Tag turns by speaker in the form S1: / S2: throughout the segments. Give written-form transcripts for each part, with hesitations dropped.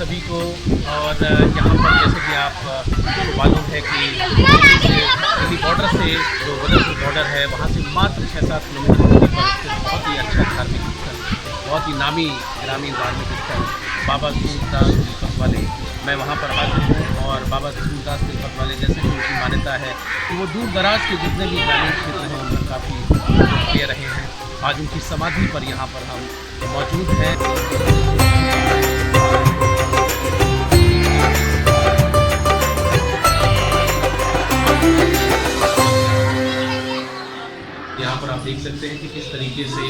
S1: सभी को। और यहाँ पर जैसे कि आप मालूम है कि दिल्ली बॉर्डर से जो बदरपुर बॉर्डर है वहाँ से मात्र 6-7 किलोमीटर दूरी पर स्थित बहुत ही अच्छा धार्मिक स्थल, बहुत ही नामी ग्रामीण धार्मिक स्थल बाबा सूरदास तिलपत वाले, मैं वहाँ पर हाजिर हूँ। और बाबा सूरदास तिलपत वाले जैसे कि उनकी मान्यता है कि वो दूर दराज के जितने भी ग्रामीण क्षेत्र हैं उनमें काफ़ी लोकप्रिय रहे हैं। आज उनकी समाधि पर यहाँ पर हम मौजूद हैं। यहाँ पर आप देख सकते हैं कि किस तरीके से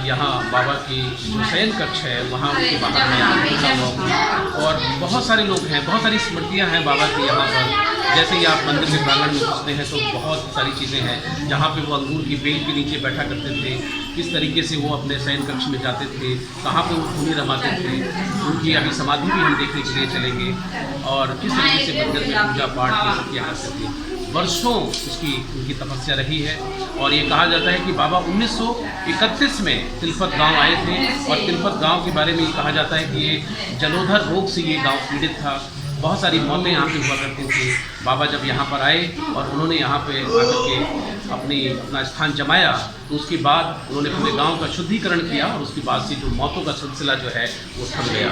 S1: यहाँ बाबा की जो शयन कक्ष है वहाँ उसके बाहर में यहाँ पहुँचा हुआ हूँ। और बहुत सारे लोग हैं, बहुत सारी स्मृतियाँ हैं बाबा की यहाँ पर। जैसे ही आप मंदिर के प्रांगण में घुसते हैं तो बहुत सारी चीज़ें हैं जहाँ पे वो अंगूर की बेल के नीचे बैठा करते थे, किस तरीके से वो अपने शयन कक्ष में जाते थे, कहाँ पे वो धूनी रमाते थे। उनकी अभी समाधि भी हम देखने के लिए चलेंगे और किस तरीके से मंदिर में पूजा पाठ ये सब किया करते थे। वर्षों उनकी तपस्या रही है। और ये कहा जाता है कि बाबा 1931 में तिलपत गांव आए थे और तिलपत गांव के बारे में ये कहा जाता है कि ये जलोधर रोग से ये गांव पीड़ित था। बहुत सारी मौतें यहाँ पे हुआ करती थी। बाबा जब यहाँ पर आए और उन्होंने यहाँ पे आकर के अपना स्थान जमाया तो उसके बाद उन्होंने पूरे गांव का शुद्धिकरण किया और उसके बाद से जो मौतों का सिलसिला जो है वो थम गया।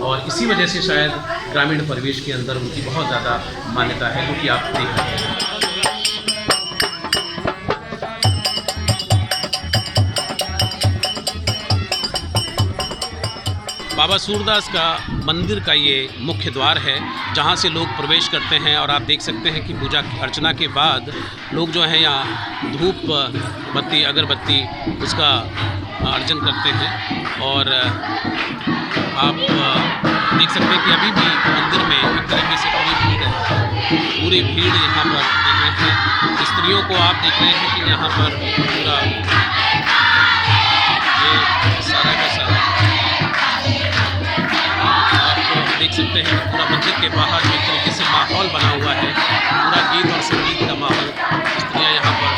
S1: और इसी वजह से शायद ग्रामीण परिवेश के अंदर उनकी बहुत ज़्यादा मान्यता है, जो कि आप देख रहे हैं। बाबा सूरदास का मंदिर का ये मुख्य द्वार है जहाँ से लोग प्रवेश करते हैं। और आप देख सकते हैं कि पूजा अर्चना के बाद लोग जो हैं यहाँ धूप बत्ती अगरबत्ती उसका अर्जन करते हैं। और आप देख सकते हैं कि अभी भी मंदिर में एक तरीके से पूरी भीड़ है, पूरी भीड़ यहाँ पर देख रहे हैं। स्त्रियों को आप देख रहे हैं कि यहाँ पर पूरा ये सारा का सारा देख सकते हैं कि पूरा मंदिर के बाहर एक तरीके से माहौल बना हुआ है, पूरा गीत और संगीत का माहौल। स्त्रियाँ यहाँ पर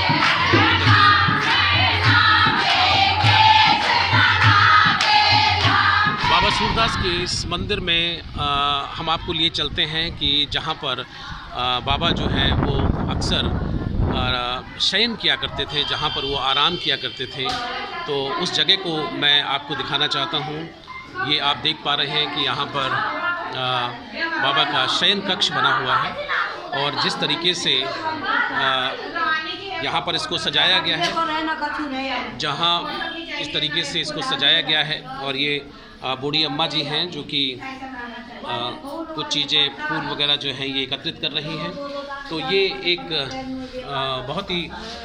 S1: बाबा सूरदास के इस मंदिर में हम आपको लिए चलते हैं कि जहाँ पर बाबा जो हैं वो अक्सर शयन किया करते थे, जहाँ पर वो आराम किया करते थे। तो उस जगह को मैं आपको दिखाना चाहता हूँ। ये आप देख पा रहे हैं कि यहाँ पर बाबा का शयन कक्ष बना हुआ है और जिस तरीके से यहाँ पर इसको सजाया गया है, जहाँ इस तरीके से इसको सजाया गया है। और ये बूढ़ी अम्मा जी हैं जो कि कुछ चीज़ें फूल वगैरह जो हैं ये एकत्रित कर रही हैं। तो ये एक बहुत ही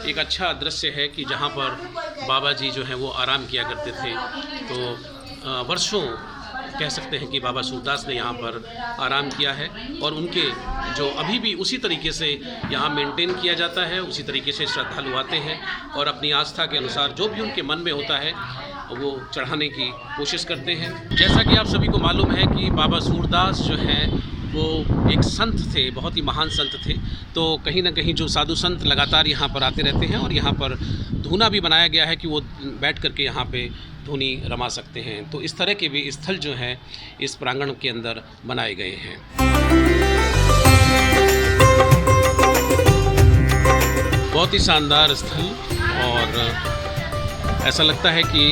S1: एक अच्छा दृश्य है कि जहाँ पर बाबा जी जो हैं वो आराम किया करते थे। तो वर्षों कह सकते हैं कि बाबा सूरदास ने यहाँ पर आराम किया है और उनके जो अभी भी उसी तरीके से यहाँ मेंटेन किया जाता है, उसी तरीके से श्रद्धालु आते हैं और अपनी आस्था के अनुसार जो भी उनके मन में होता है वो चढ़ाने की कोशिश करते हैं। जैसा कि आप सभी को मालूम है कि बाबा सूरदास जो हैं वो एक संत थे, बहुत ही महान संत थे। तो कहीं ना कहीं जो साधु संत लगातार यहाँ पर आते रहते हैं और यहाँ पर धूना भी बनाया गया है कि वो बैठ करके यहाँ पे धुनी रमा सकते हैं। तो इस तरह के भी स्थल जो हैं इस प्रांगण के अंदर बनाए गए हैं। बहुत ही शानदार स्थल और ऐसा लगता है कि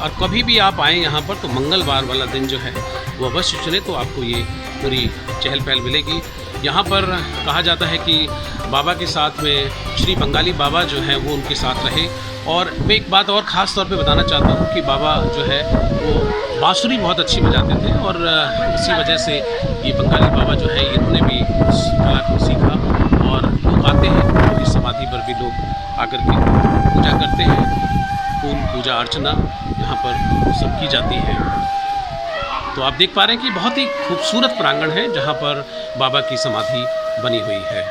S1: और कभी भी आप आएँ यहाँ पर तो मंगलवार वाला दिन जो है वो अवश्य चुने तो आपको ये पूरी चहल पहल मिलेगी। यहाँ पर कहा जाता है कि बाबा के साथ में श्री बंगाली बाबा जो हैं वो उनके साथ रहे। और मैं एक बात और ख़ास तौर पे बताना चाहता हूँ कि बाबा जो है वो बांसुरी बहुत अच्छी बजाते थे और इसी वजह से ये बंगाली बाबा जो है इन्होंने भी उस कला को सीखा और लोग आते हैं। तो इस समाधि पर भी लोग आकर के पूजा करते हैं, फूल पूजा अर्चना यहाँ पर सब की जाती है। तो आप देख पा रहे हैं कि बहुत ही खूबसूरत प्रांगण है जहाँ पर बाबा की समाधि बनी हुई है।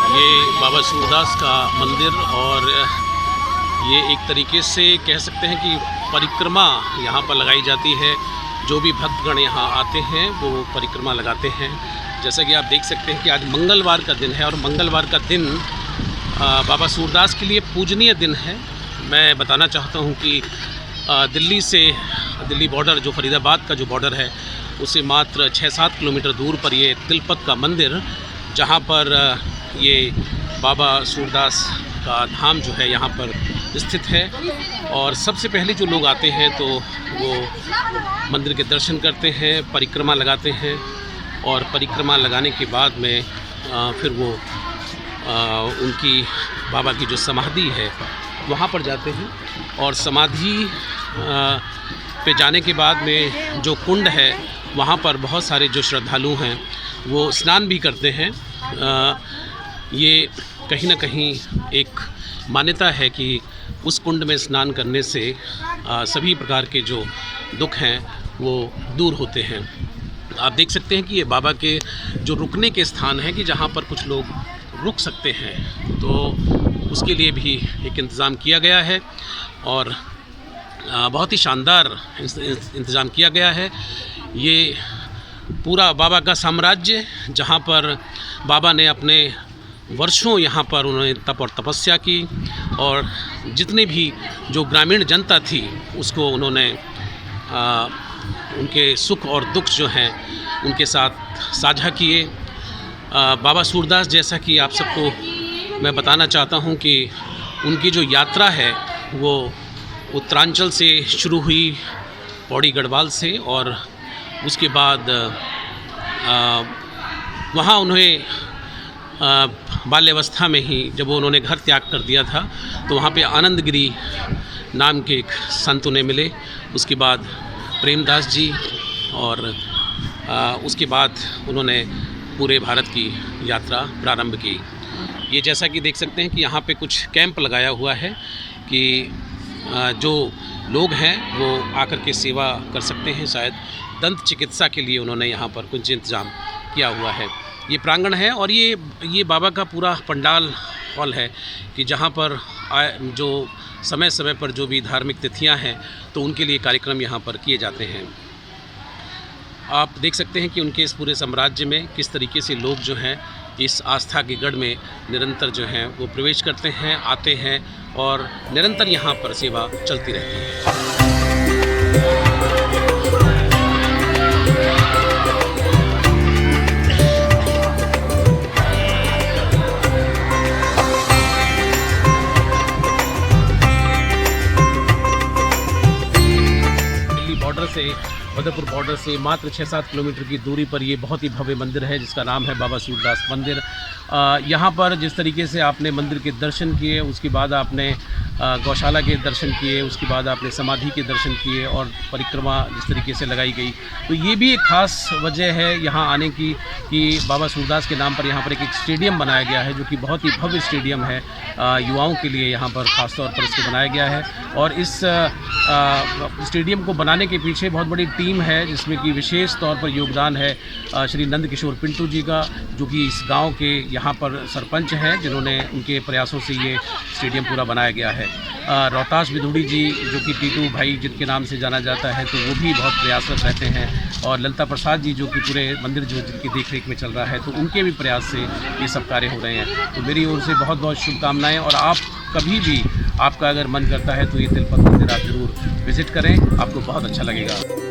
S1: ये बाबा सूरदास का मंदिर और ये एक तरीके से कह सकते हैं कि परिक्रमा यहाँ पर लगाई जाती है। जो भी भक्तगण यहाँ आते हैं वो परिक्रमा लगाते हैं। जैसा कि आप देख सकते हैं कि आज मंगलवार का दिन है और मंगलवार का दिन बाबा सूरदास के लिए पूजनीय दिन है। मैं बताना चाहता हूँ कि दिल्ली बॉर्डर, जो फरीदाबाद का जो बॉर्डर है, उससे मात्र 6-7 किलोमीटर दूर पर ये तिलपत का मंदिर, जहाँ पर ये बाबा सूरदास का धाम जो है यहाँ पर स्थित है। और सबसे पहले जो लोग आते हैं तो वो मंदिर के दर्शन करते हैं, परिक्रमा लगाते हैं, और परिक्रमा लगाने के बाद में फिर वो उनकी बाबा की जो समाधि है वहाँ पर जाते हैं। और समाधि पे जाने के बाद में जो कुंड है वहाँ पर बहुत सारे जो श्रद्धालु हैं वो स्नान भी करते हैं। ये कहीं ना कहीं एक मान्यता है कि उस कुंड में स्नान करने से सभी प्रकार के जो दुख हैं वो दूर होते हैं। आप देख सकते हैं कि ये बाबा के जो रुकने के स्थान हैं कि जहाँ पर कुछ लोग रुक सकते हैं, तो उसके लिए भी एक इंतज़ाम किया गया है और बहुत ही शानदार इंतज़ाम किया गया है। ये पूरा बाबा का साम्राज्य, जहाँ पर बाबा ने अपने वर्षों यहाँ पर उन्होंने तप और तपस्या की, और जितने भी जो ग्रामीण जनता थी उसको उन्होंने उनके सुख और दुख जो हैं उनके साथ साझा किए। बाबा सूरदास, जैसा कि आप सबको मैं बताना चाहता हूँ कि उनकी जो यात्रा है वो उत्तरांचल से शुरू हुई, पौड़ी गढ़वाल से, और उसके बाद वहाँ उन्हें बाल्यावस्था में ही जब उन्होंने घर त्याग कर दिया था तो वहाँ पे आनंदगिरी नाम के एक संत उन्हें मिले। उसके बाद प्रेमदास जी, और उसके बाद उन्होंने पूरे भारत की यात्रा प्रारंभ की। ये जैसा कि देख सकते हैं कि यहाँ पे कुछ कैंप लगाया हुआ है कि जो लोग हैं वो आकर के सेवा कर सकते हैं। शायद दंत चिकित्सा के लिए उन्होंने यहाँ पर कुछ इंतज़ाम किया हुआ है। ये प्रांगण है और ये बाबा का पूरा पंडाल हॉल है कि जहाँ पर जो समय समय पर जो भी धार्मिक तिथियाँ हैं तो उनके लिए कार्यक्रम यहाँ पर किए जाते हैं। आप देख सकते हैं कि उनके इस पूरे साम्राज्य में किस तरीके से लोग जो हैं इस आस्था के गढ़ में निरंतर जो हैं वो प्रवेश करते हैं, आते हैं, और निरंतर यहाँ पर सेवा चलती रहती है। उदयपुर बॉर्डर से मात्र 6-7 किलोमीटर की दूरी पर ये बहुत ही भव्य मंदिर है जिसका नाम है बाबा सूरदास मंदिर। यहाँ पर जिस तरीके से आपने मंदिर के दर्शन किए, उसके बाद आपने गौशाला के दर्शन किए, उसके बाद आपने समाधि के दर्शन किए, और परिक्रमा जिस तरीके से लगाई गई, तो ये भी एक ख़ास वजह है यहाँ आने की कि बाबा सूरदास के नाम पर यहाँ पर एक स्टेडियम बनाया गया है जो कि बहुत ही भव्य स्टेडियम है। युवाओं के लिए यहाँ पर ख़ास तौर पर इसको बनाया गया है, और इस स्टेडियम को बनाने के पीछे बहुत बड़ी टीम है जिसमें कि विशेष तौर पर योगदान है श्री नंद किशोर पिंटू जी का, जो कि इस गांव के यहाँ पर सरपंच हैं, जिन्होंने उनके प्रयासों से ये स्टेडियम पूरा बनाया गया है। रोहतास बिधुड़ी जी, जो कि टीटू भाई जिनके नाम से जाना जाता है, तो वो भी बहुत प्रयासरत रहते हैं, और ललिता प्रसाद जी जो कि पूरे मंदिर जो जिनकी देखरेख में चल रहा है, तो उनके भी प्रयास से ये सब कार्य हो रहे हैं। तो मेरी ओर से बहुत बहुत शुभकामनाएँ, और आप कभी भी आपका अगर मन करता है तो ये तिलपत मंदिर आप ज़रूर विज़िट करें, आपको बहुत अच्छा लगेगा।